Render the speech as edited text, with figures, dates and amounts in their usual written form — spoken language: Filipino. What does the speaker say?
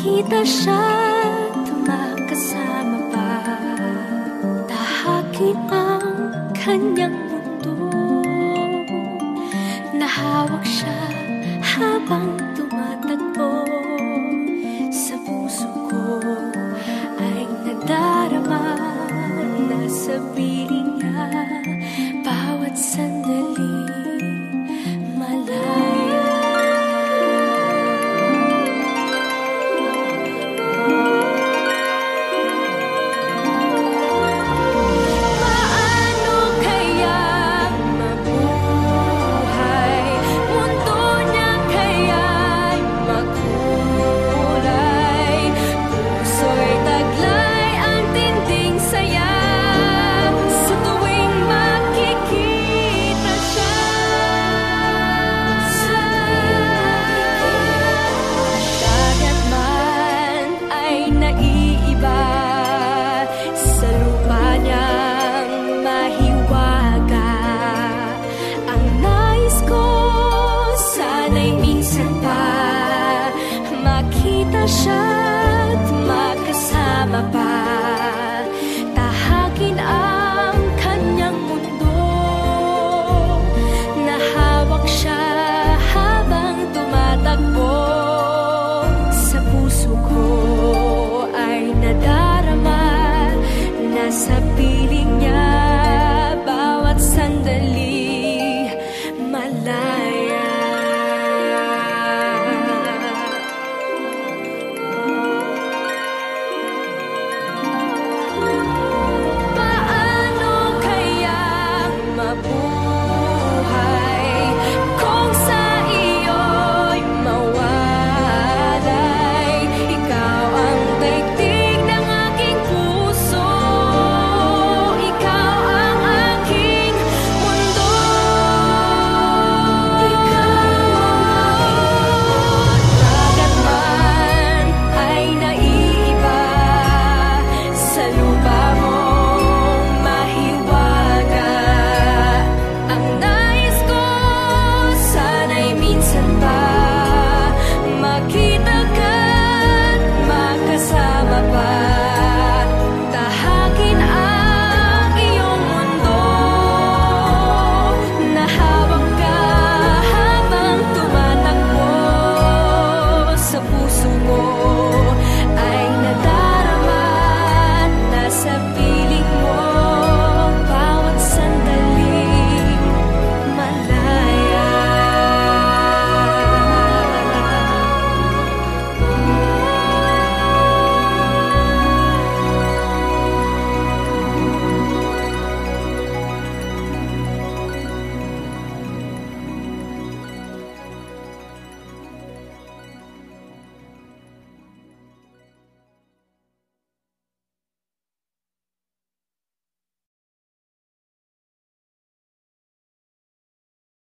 makita siya't makasama pa, tahakin ang kanyang mundo. Nahawak siya habang tumatakbo, sa puso ko ay nadarama na sa piling niya bawat sandali malaya. Paano kaya mabuhay? Mundo niya kaya'y makulay, puso'y taglay ang tinding saya sa tuwing makikita siya. Dagat man ay naiiba, sa lupa niyang mahiwaga. Ang nais ko sana'y minsan pa makita siya't makasama pa, tahakin ang kanyang mundo. Nahawak siya habang tumatakbo, sa puso ko ay nadarama na sa piling